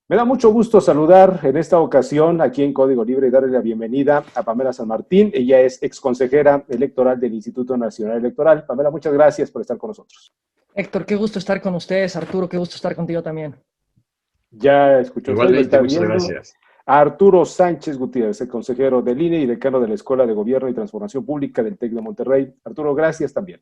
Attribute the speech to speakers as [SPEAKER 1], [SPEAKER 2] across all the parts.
[SPEAKER 1] Me da mucho gusto saludar en esta ocasión aquí en Código Libre y darle la bienvenida a Pamela San Martín. Ella es exconsejera electoral del Instituto Nacional Electoral. Pamela, muchas gracias por estar con nosotros.
[SPEAKER 2] Héctor, qué gusto estar con ustedes. Arturo, qué gusto estar contigo también.
[SPEAKER 1] Ya escuchó usted, lo
[SPEAKER 3] Igualmente,
[SPEAKER 1] está
[SPEAKER 3] muchas
[SPEAKER 1] viendo.
[SPEAKER 3] gracias.
[SPEAKER 1] A Arturo Sánchez Gutiérrez, el consejero del INE y decano de la Escuela de Gobierno y Transformación Pública del TEC de Monterrey. Arturo, gracias también.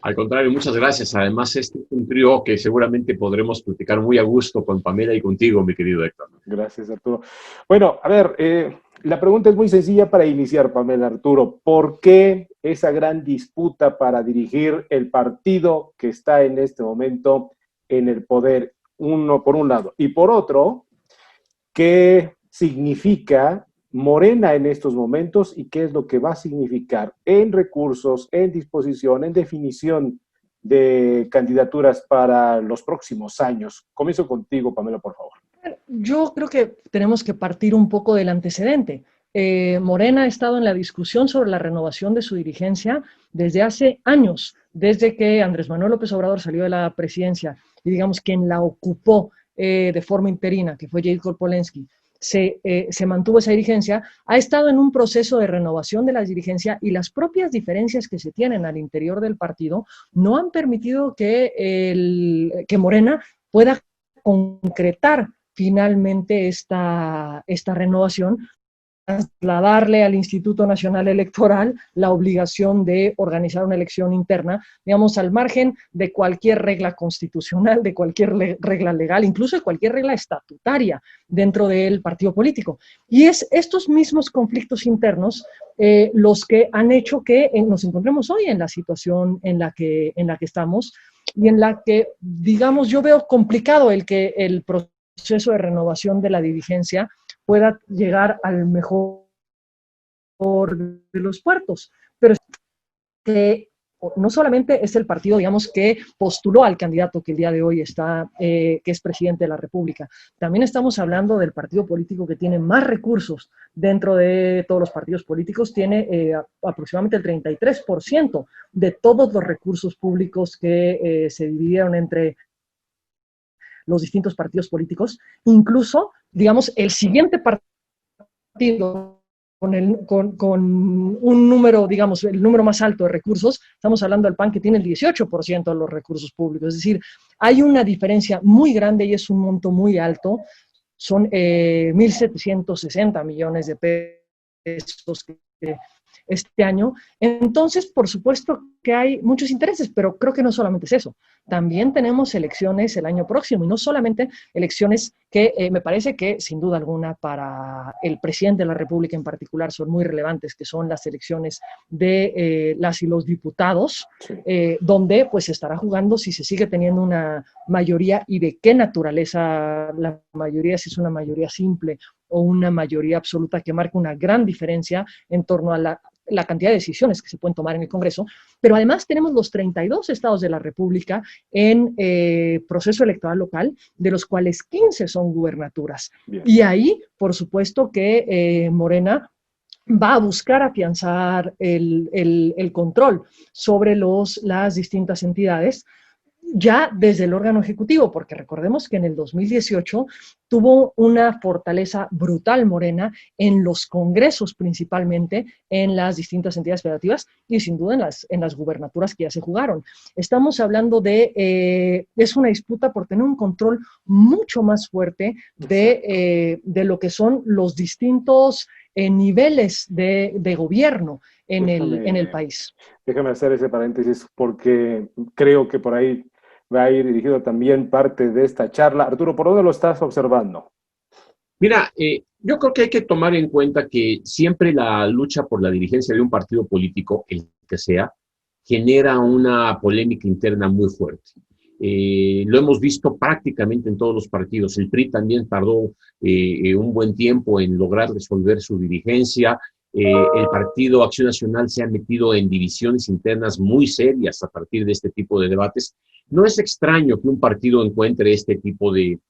[SPEAKER 3] Al contrario, muchas gracias. Además, este es un trío que seguramente podremos platicar muy a gusto con Pamela y contigo, mi querido Héctor.
[SPEAKER 1] Gracias, Arturo. Bueno, a ver, la pregunta es muy sencilla para iniciar, Pamela, Arturo. ¿Por qué esa gran disputa para dirigir el partido que está en este momento en el poder, uno por un lado? Y por otro, ¿qué significa Morena en estos momentos y qué es lo que va a significar en recursos, en disposición, en definición de candidaturas para los próximos años? Comienzo contigo, Pamela, por favor.
[SPEAKER 2] Yo creo que tenemos que partir un poco del antecedente. Morena ha estado en la discusión sobre la renovación de su dirigencia desde hace años, desde que Andrés Manuel López Obrador salió de la presidencia y digamos quien la ocupó de forma interina, que fue Jacob Polensky, se mantuvo esa dirigencia, ha estado en un proceso de renovación de la dirigencia y las propias diferencias que se tienen al interior del partido no han permitido que Morena pueda concretar finalmente esta renovación, trasladarle al Instituto Nacional Electoral la obligación de organizar una elección interna, digamos, al margen de cualquier regla constitucional, de cualquier regla legal, incluso de cualquier regla estatutaria dentro del partido político. Y es estos mismos conflictos internos los que han hecho que nos encontremos hoy en la situación en la que estamos y en la que, digamos, yo veo complicado el que el proceso de renovación de la dirigencia pueda llegar al mejor de los puertos. Pero que no solamente es el partido, digamos, que postuló al candidato que el día de hoy está, que es presidente de la República. También estamos hablando del partido político que tiene más recursos dentro de todos los partidos políticos, tiene aproximadamente el 33% de todos los recursos públicos que se dividieron entre los distintos partidos políticos. Incluso, digamos, el siguiente partido con un número, digamos, el número más alto de recursos, estamos hablando del PAN que tiene el 18% de los recursos públicos. Es decir, hay una diferencia muy grande y es un monto muy alto. Son 1.760 millones de pesos que este año. Entonces, por supuesto que hay muchos intereses, pero creo que no solamente es eso. También tenemos elecciones el año próximo y no solamente elecciones que me parece que sin duda alguna para el presidente de la República en particular son muy relevantes, que son las elecciones de las y los diputados,
[SPEAKER 1] Sí.
[SPEAKER 2] donde pues se estará jugando si se sigue teniendo una mayoría y de qué naturaleza la mayoría, si es una mayoría simple o una mayoría absoluta que marca una gran diferencia en torno a la cantidad de decisiones que se pueden tomar en el Congreso, pero además tenemos los 32 estados de la República en proceso electoral local, de los cuales 15 son gubernaturas. Bien. Y ahí, por supuesto que Morena va a buscar afianzar el control sobre las distintas entidades, ya desde el órgano ejecutivo, porque recordemos que en el 2018 tuvo una fortaleza brutal Morena en los congresos principalmente, en las distintas entidades federativas y sin duda en las gubernaturas que ya se jugaron. Estamos hablando es una disputa por tener un control mucho más fuerte de lo que son los distintos niveles de gobierno en el país.
[SPEAKER 1] Déjame hacer ese paréntesis porque creo que por ahí va a ir dirigido también parte de esta charla. Arturo, ¿por dónde lo estás observando?
[SPEAKER 3] Mira, yo creo que hay que tomar en cuenta que siempre la lucha por la dirigencia de un partido político, el que sea, genera una polémica interna muy fuerte. Lo hemos visto prácticamente en todos los partidos. El PRI también tardó un buen tiempo en lograr resolver su dirigencia. El Partido Acción Nacional se ha metido en divisiones internas muy serias a partir de este tipo de debates. No es extraño que un partido encuentre este tipo de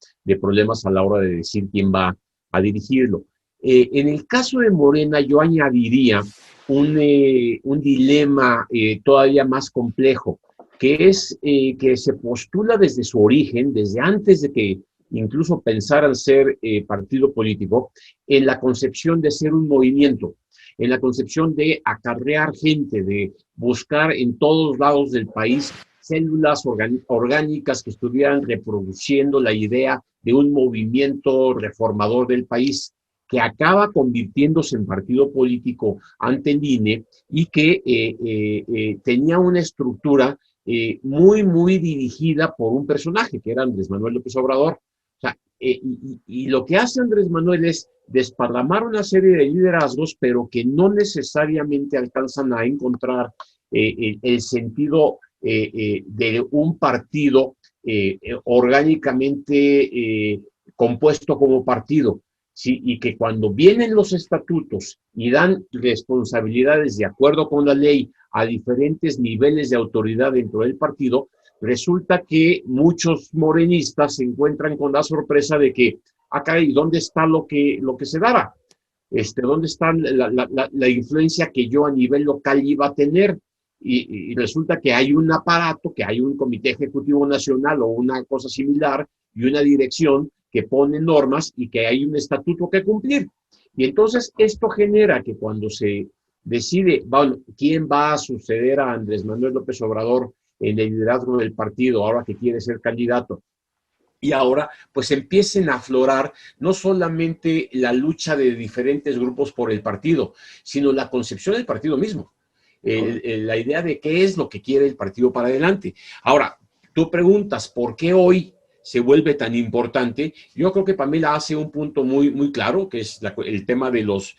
[SPEAKER 3] problemas a la hora de decir quién va a dirigirlo. En el caso de Morena, yo añadiría un dilema todavía más complejo, que es que se postula desde su origen, desde antes de que incluso pensaran ser partido político, en la concepción de ser un movimiento, en la concepción de acarrear gente, de buscar en todos lados del país células orgánicas que estuvieran reproduciendo la idea de un movimiento reformador del país, que acaba convirtiéndose en partido político ante el INE y que tenía una estructura muy dirigida por un personaje, que era Andrés Manuel López Obrador. O sea, y lo que hace Andrés Manuel es desparramar una serie de liderazgos, pero que no necesariamente alcanzan a encontrar el sentido de un partido orgánicamente compuesto como partido. Sí, y que cuando vienen los estatutos y dan responsabilidades de acuerdo con la ley a diferentes niveles de autoridad dentro del partido, resulta que muchos morenistas se encuentran con la sorpresa de que, acá, ¿y dónde está lo que se daba? ¿Dónde está la influencia que yo a nivel local iba a tener? Y resulta que hay un aparato, que hay un comité ejecutivo nacional o una cosa similar y una dirección que pone normas y que hay un estatuto que cumplir. Y entonces esto genera que cuando se decide, bueno, quién va a suceder a Andrés Manuel López Obrador en el liderazgo del partido, ahora que quiere ser candidato, y ahora pues empiecen a aflorar no solamente la lucha de diferentes grupos por el partido, sino la concepción del partido mismo. La idea de qué es lo que quiere el partido para adelante. Ahora, tú preguntas, ¿por qué hoy se vuelve tan importante? Yo creo que Pamela hace un punto muy claro, que es el tema de los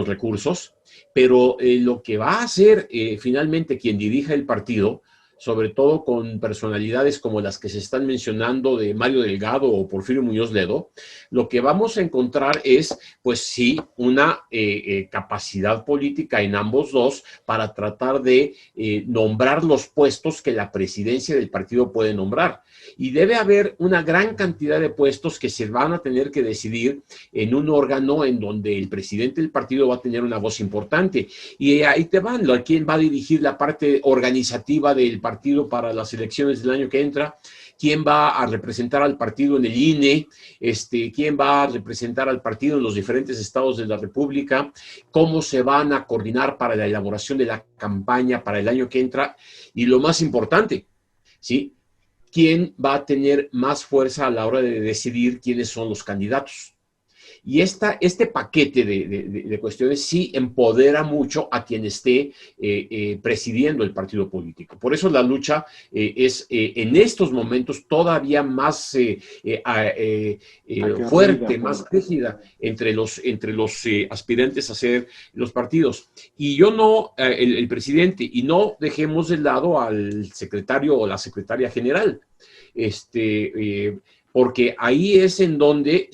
[SPEAKER 3] recursos, pero lo que va a hacer finalmente quien dirija el partido, sobre todo con personalidades como las que se están mencionando de Mario Delgado o Porfirio Muñoz Ledo, lo que vamos a encontrar es, pues sí, una capacidad política en ambos dos para tratar de nombrar los puestos que la presidencia del partido puede nombrar. Y debe haber una gran cantidad de puestos que se van a tener que decidir en un órgano en donde el presidente del partido va a tener una voz importante. Y ahí te van, quién va a dirigir la parte organizativa del partido para las elecciones del año que entra, quién va a representar al partido en el INE, quién va a representar al partido en los diferentes estados de la República, cómo se van a coordinar para la elaboración de la campaña para el año que entra, y lo más importante, ¿sí?, quién va a tener más fuerza a la hora de decidir quiénes son los candidatos. Y este paquete de cuestiones sí empodera mucho a quien esté presidiendo el partido político. Por eso la lucha es en estos momentos todavía más fuerte, más rígida entre los aspirantes a ser los partidos. Y yo no, el presidente, y no dejemos de lado al secretario o la secretaria general, porque ahí es en donde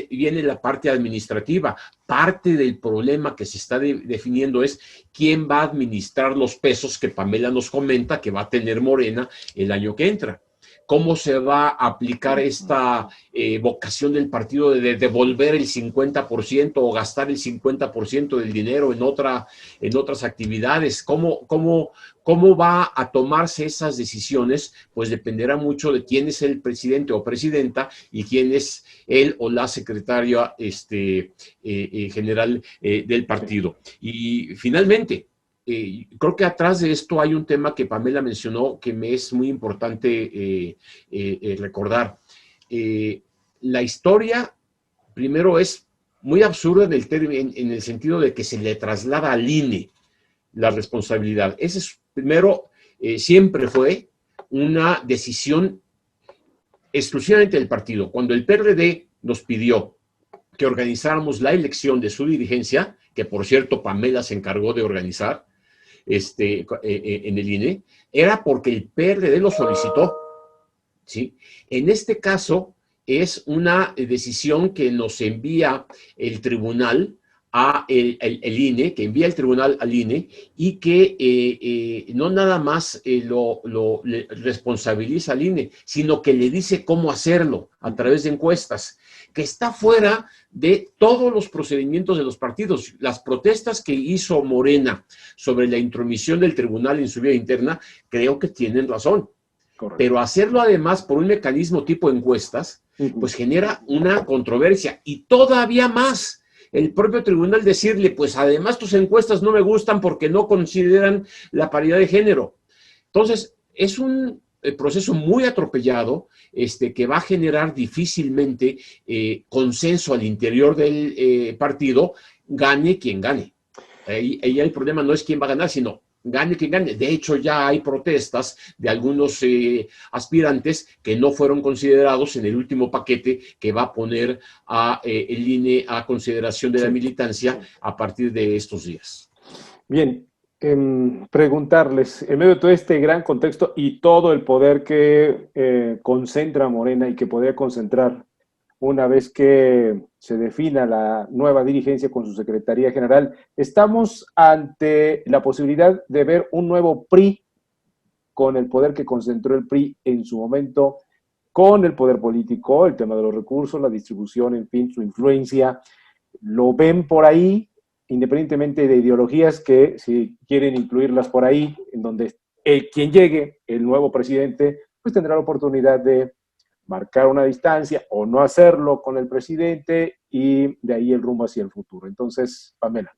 [SPEAKER 3] viene la parte administrativa. Parte del problema que se está definiendo es quién va a administrar los pesos que Pamela nos comenta que va a tener Morena el año que entra. ¿Cómo se va a aplicar esta vocación del partido de devolver el 50% o gastar el 50% del dinero en otras actividades? ¿Cómo va a tomarse esas decisiones? Pues dependerá mucho de quién es el presidente o presidenta y quién es él o la secretaria general del partido. Y finalmente, creo que atrás de esto hay un tema que Pamela mencionó que me es muy importante recordar. La historia, primero, es muy absurda en el sentido de que se le traslada al INE la responsabilidad. Ese es, primero, siempre fue una decisión exclusivamente del partido. Cuando el PRD nos pidió que organizáramos la elección de su dirigencia, que por cierto Pamela se encargó de organizar, en el INE, era porque el PRD lo solicitó, ¿sí? En este caso es una decisión que nos envía el tribunal el INE, que envía el tribunal al INE y que no nada más le responsabiliza al INE, sino que le dice cómo hacerlo a través de encuestas, que está fuera de todos los procedimientos de los partidos. Las protestas que hizo Morena sobre la intromisión del tribunal en su vida interna, creo que tienen razón. Correcto. Pero hacerlo además por un mecanismo tipo encuestas, pues genera una controversia y todavía más. El propio tribunal decirle, pues además tus encuestas no me gustan porque no consideran la paridad de género. Entonces, es un proceso muy atropellado que va a generar difícilmente consenso al interior del partido, gane quien gane. Ahí el problema no es quién va a ganar, sino gane quien gane. De hecho, ya hay protestas de algunos aspirantes que no fueron considerados en el último paquete que va a poner a el INE a consideración de la militancia a partir de estos días.
[SPEAKER 1] Bien, preguntarles, en medio de todo este gran contexto y todo el poder que concentra Morena y que podría concentrar una vez que se defina la nueva dirigencia con su Secretaría General, estamos ante la posibilidad de ver un nuevo PRI con el poder que concentró el PRI en su momento, con el poder político, el tema de los recursos, la distribución, en fin, su influencia. ¿Lo ven por ahí? Independientemente de ideologías que si quieren incluirlas por ahí, en donde quien llegue, el nuevo presidente, pues tendrá la oportunidad de marcar una distancia o no hacerlo con el presidente y de ahí el rumbo hacia el futuro. Entonces, Pamela.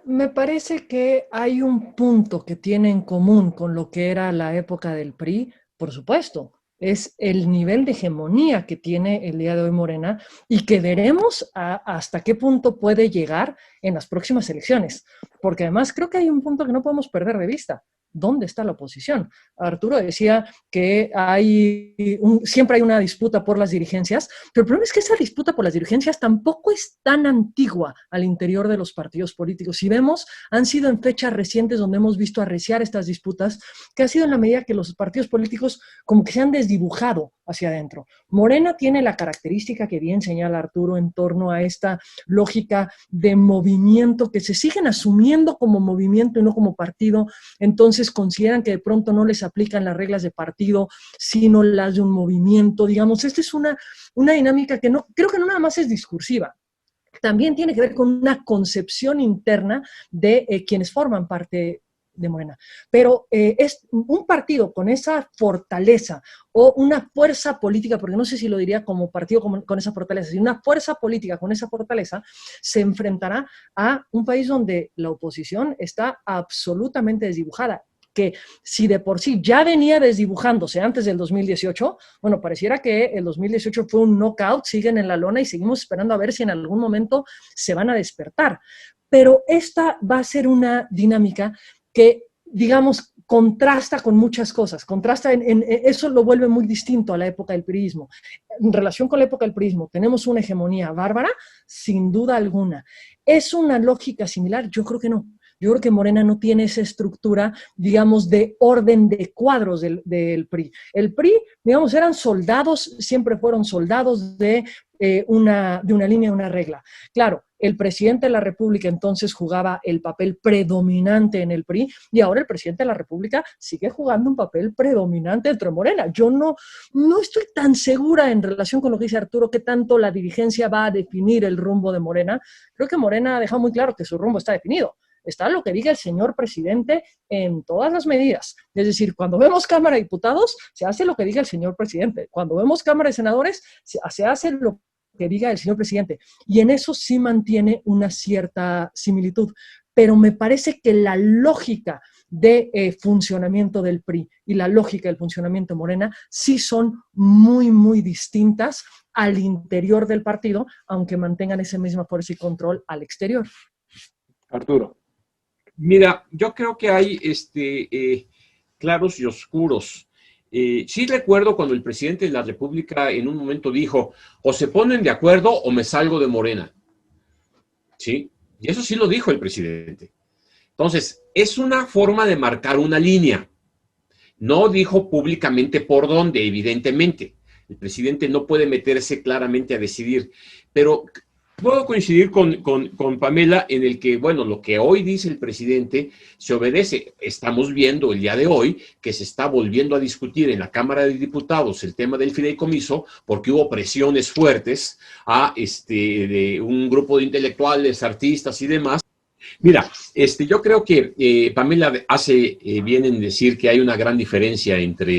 [SPEAKER 2] Me parece que hay un punto que tiene en común con lo que era la época del PRI, por supuesto, es el nivel de hegemonía que tiene el día de hoy Morena y que veremos hasta qué punto puede llegar en las próximas elecciones. Porque además creo que hay un punto que no podemos perder de vista. ¿Dónde está la oposición? Arturo decía que siempre hay una disputa por las dirigencias, pero el problema es que esa disputa por las dirigencias tampoco es tan antigua al interior de los partidos políticos. Si vemos, han sido en fechas recientes donde hemos visto arreciar estas disputas, que ha sido en la medida que los partidos políticos como que se han desdibujado hacia adentro. Morena tiene la característica que bien señala Arturo en torno a esta lógica de movimiento que se siguen asumiendo como movimiento y no como partido. Entonces consideran que de pronto no les aplican las reglas de partido, sino las de un movimiento. Digamos, esta es una dinámica que no, creo que no nada más es discursiva, también tiene que ver con una concepción interna de quienes forman parte de Morena. Pero es un partido con esa fortaleza o una fuerza política, porque no sé si lo diría como partido con esa fortaleza, sino una fuerza política con esa fortaleza, se enfrentará a un país donde la oposición está absolutamente desdibujada, que si de por sí ya venía desdibujándose antes del 2018, bueno, pareciera que el 2018 fue un knockout, siguen en la lona y seguimos esperando a ver si en algún momento se van a despertar. Pero esta va a ser una dinámica que, digamos, contrasta con muchas cosas, eso lo vuelve muy distinto a la época del priismo. En relación con la época del priismo, tenemos una hegemonía bárbara, sin duda alguna. ¿Es una lógica similar? Yo creo que no. Yo creo que Morena no tiene esa estructura, digamos, de orden de cuadros del PRI. El PRI, digamos, eran soldados, siempre fueron soldados de una línea, una regla. Claro, el presidente de la República entonces jugaba el papel predominante en el PRI y ahora el presidente de la República sigue jugando un papel predominante dentro de Morena. Yo no estoy tan segura en relación con lo que dice Arturo, que tanto la dirigencia va a definir el rumbo de Morena. Creo que Morena ha dejado muy claro que su rumbo está definido. Está lo que diga el señor presidente en todas las medidas. Es decir, cuando vemos Cámara de Diputados, se hace lo que diga el señor presidente. Cuando vemos Cámara de Senadores, se hace lo que diga el señor presidente. Y en eso sí mantiene una cierta similitud. Pero me parece que la lógica de funcionamiento del PRI y la lógica del funcionamiento de Morena sí son muy, muy distintas al interior del partido, aunque mantengan esa misma fuerza y control al exterior.
[SPEAKER 1] Arturo.
[SPEAKER 3] Mira, yo creo que hay claros y oscuros. Sí recuerdo cuando el presidente de la República en un momento dijo, o se ponen de acuerdo o me salgo de Morena. ¿Sí? Y eso sí lo dijo el presidente. Entonces, es una forma de marcar una línea. No dijo públicamente por dónde, evidentemente. El presidente no puede meterse claramente a decidir, pero puedo coincidir con Pamela en el que, bueno, lo que hoy dice el presidente se obedece. Estamos viendo el día de hoy que se está volviendo a discutir en la Cámara de Diputados el tema del fideicomiso porque hubo presiones fuertes de un grupo de intelectuales, artistas y demás Mira, yo creo que Pamela hace bien en decir que hay una gran diferencia entre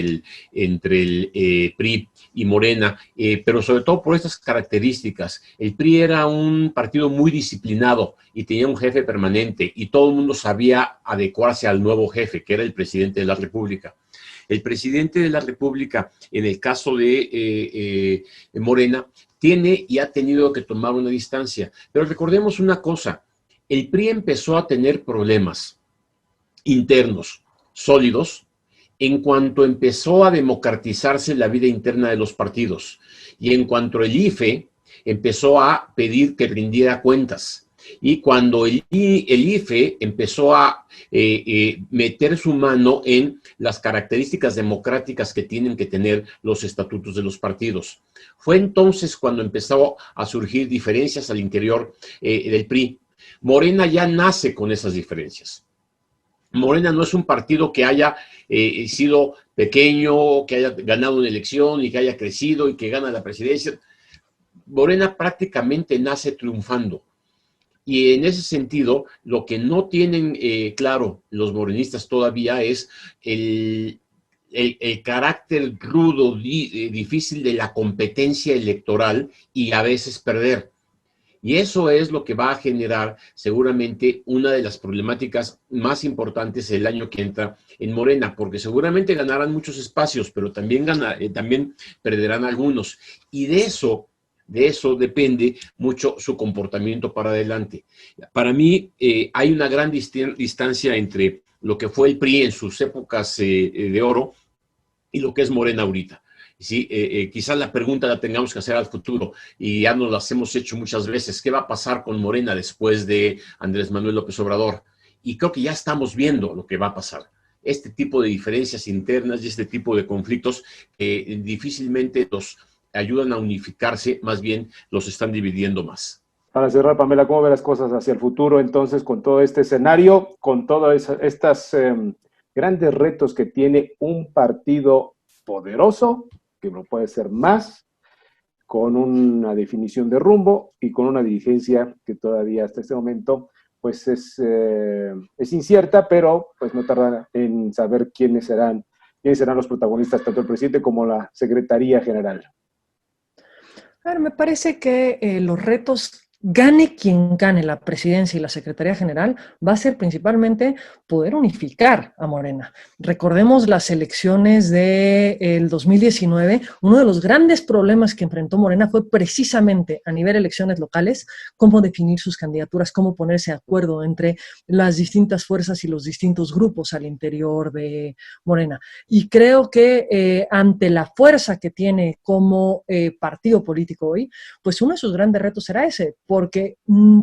[SPEAKER 3] el PRI y Morena, pero sobre todo por estas características. El PRI era un partido muy disciplinado y tenía un jefe permanente y todo el mundo sabía adecuarse al nuevo jefe, que era el presidente de la República. El presidente de la República, en el caso de Morena, tiene y ha tenido que tomar una distancia. Pero recordemos una cosa. El PRI empezó a tener problemas internos sólidos en cuanto empezó a democratizarse la vida interna de los partidos y en cuanto el IFE empezó a pedir que rindiera cuentas. Y cuando el IFE empezó a meter su mano en las características democráticas que tienen que tener los estatutos de los partidos. Fue entonces cuando empezó a surgir diferencias al interior del PRI. Morena ya nace con esas diferencias. Morena no es un partido que haya sido pequeño, que haya ganado una elección y que haya crecido y que gana la presidencia. Morena prácticamente nace triunfando. Y en ese sentido, lo que no tienen claro los morenistas todavía es el carácter rudo, difícil de la competencia electoral y a veces perder. Y eso es lo que va a generar seguramente una de las problemáticas más importantes el año que entra en Morena, porque seguramente ganarán muchos espacios, pero también perderán algunos. Y de eso depende mucho su comportamiento para adelante. Para mí hay una gran distancia entre lo que fue el PRI en sus épocas de oro y lo que es Morena ahorita. Sí, quizás la pregunta la tengamos que hacer al futuro y ya nos las hemos hecho muchas veces. ¿Qué va a pasar con Morena después de Andrés Manuel López Obrador? Y creo que ya estamos viendo lo que va a pasar. Este tipo de diferencias internas y este tipo de conflictos difícilmente los ayudan a unificarse, más bien los están dividiendo más.
[SPEAKER 1] Para cerrar, Pamela, ¿cómo ve las cosas hacia el futuro entonces con todo este escenario, con todos estos grandes retos que tiene un partido poderoso, que no puede ser más, con una definición de rumbo y con una dirigencia que todavía hasta este momento pues es incierta, pero pues no tarda en saber quiénes serán los protagonistas, tanto el presidente como la Secretaría General?
[SPEAKER 2] A ver, me parece que los retos, gane quien gane la presidencia y la Secretaría General, va a ser principalmente poder unificar a Morena. Recordemos las elecciones del 2019, uno de los grandes problemas que enfrentó Morena fue precisamente a nivel de elecciones locales, cómo definir sus candidaturas, cómo ponerse de acuerdo entre las distintas fuerzas y los distintos grupos al interior de Morena. Y creo que ante la fuerza que tiene como partido político hoy, pues uno de sus grandes retos será ese, porque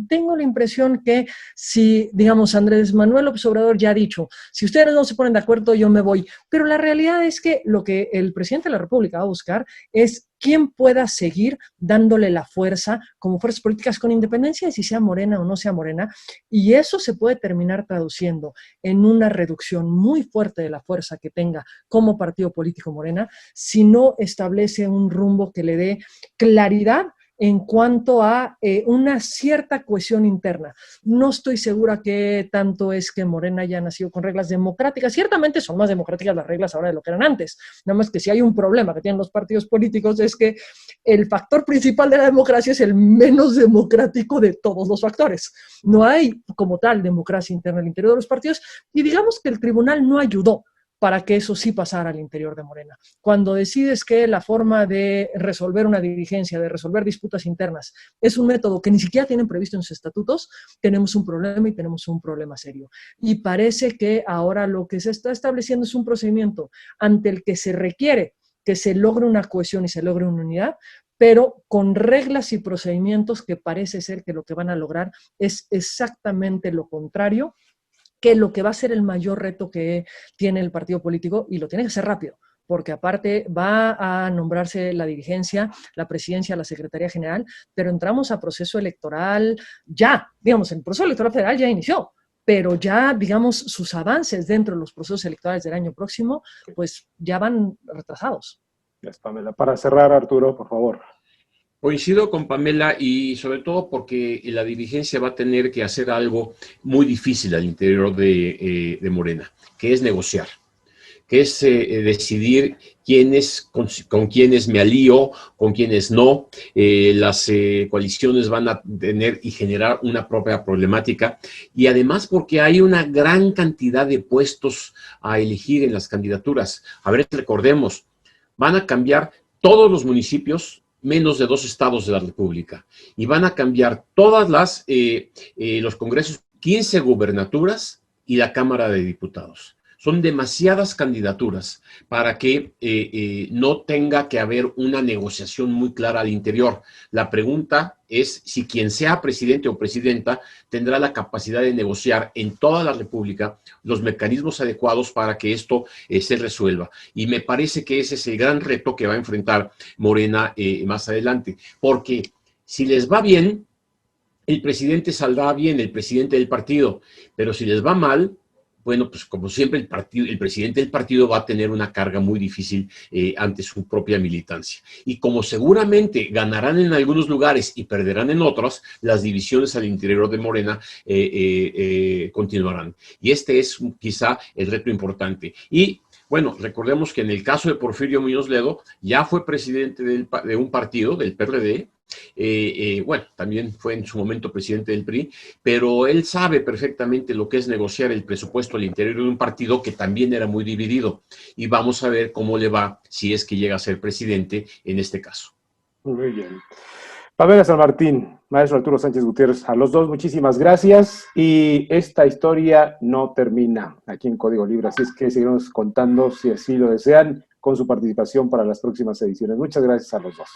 [SPEAKER 2] tengo la impresión que si, digamos, Andrés Manuel López Obrador ya ha dicho, si ustedes no se ponen de acuerdo, yo me voy, pero la realidad es que lo que el presidente de la República va a buscar es quién pueda seguir dándole la fuerza como fuerzas políticas con independencia de si sea Morena o no sea Morena, y eso se puede terminar traduciendo en una reducción muy fuerte de la fuerza que tenga como partido político Morena, si no establece un rumbo que le dé claridad en cuanto a una cierta cohesión interna. No estoy segura que tanto es que Morena haya nacido con reglas democráticas. Ciertamente son más democráticas las reglas ahora de lo que eran antes. Nada más que si hay un problema que tienen los partidos políticos es que el factor principal de la democracia es el menos democrático de todos los factores. No hay como tal democracia interna al interior de los partidos y digamos que el tribunal no ayudó para que eso sí pasara al interior de Morena. Cuando decides que la forma de resolver una dirigencia, de resolver disputas internas, es un método que ni siquiera tienen previsto en sus estatutos, tenemos un problema y tenemos un problema serio. Y parece que ahora lo que se está estableciendo es un procedimiento ante el que se requiere que se logre una cohesión y se logre una unidad, pero con reglas y procedimientos que parece ser que lo que van a lograr es exactamente lo contrario, que lo que va a ser el mayor reto que tiene el partido político, y lo tiene que hacer rápido, porque aparte va a nombrarse la dirigencia, la presidencia, la secretaría general, pero entramos a proceso electoral ya, digamos, el proceso electoral federal ya inició, pero ya, digamos, sus avances dentro de los procesos electorales del año próximo, pues ya van retrasados.
[SPEAKER 1] Yes, Pamela. Para cerrar, Arturo, por favor.
[SPEAKER 3] Coincido con Pamela y sobre todo porque la dirigencia va a tener que hacer algo muy difícil al interior de Morena, que es negociar, que es decidir con quiénes me alío, con quiénes no. Las coaliciones van a tener y generar una propia problemática. Y además porque hay una gran cantidad de puestos a elegir en las candidaturas. A ver, recordemos, van a cambiar todos los municipios menos de 2 estados de la República. Y van a cambiar los congresos, 15 gubernaturas y la Cámara de Diputados. Son demasiadas candidaturas para que no tenga que haber una negociación muy clara al interior. La pregunta es si quien sea presidente o presidenta tendrá la capacidad de negociar en toda la República los mecanismos adecuados para que esto se resuelva. Y me parece que ese es el gran reto que va a enfrentar Morena más adelante. Porque si les va bien, el presidente saldrá bien, el presidente del partido, pero si les va mal, bueno, pues como siempre el presidente del partido va a tener una carga muy difícil ante su propia militancia. Y como seguramente ganarán en algunos lugares y perderán en otros, las divisiones al interior de Morena continuarán. Y este es quizá el reto importante. Y bueno, recordemos que en el caso de Porfirio Muñoz Ledo, ya fue presidente de un partido, del PRD, bueno, también fue en su momento presidente del PRI, pero él sabe perfectamente lo que es negociar el presupuesto al interior de un partido que también era muy dividido. Y vamos a ver cómo le va si es que llega a ser presidente en este caso.
[SPEAKER 1] Muy bien. Pamela San Martín, maestro Arturo Sánchez Gutiérrez, a los dos muchísimas gracias y esta historia no termina aquí en Código Libre, así es que seguiremos contando, si así lo desean, con su participación para las próximas ediciones. Muchas gracias a los dos.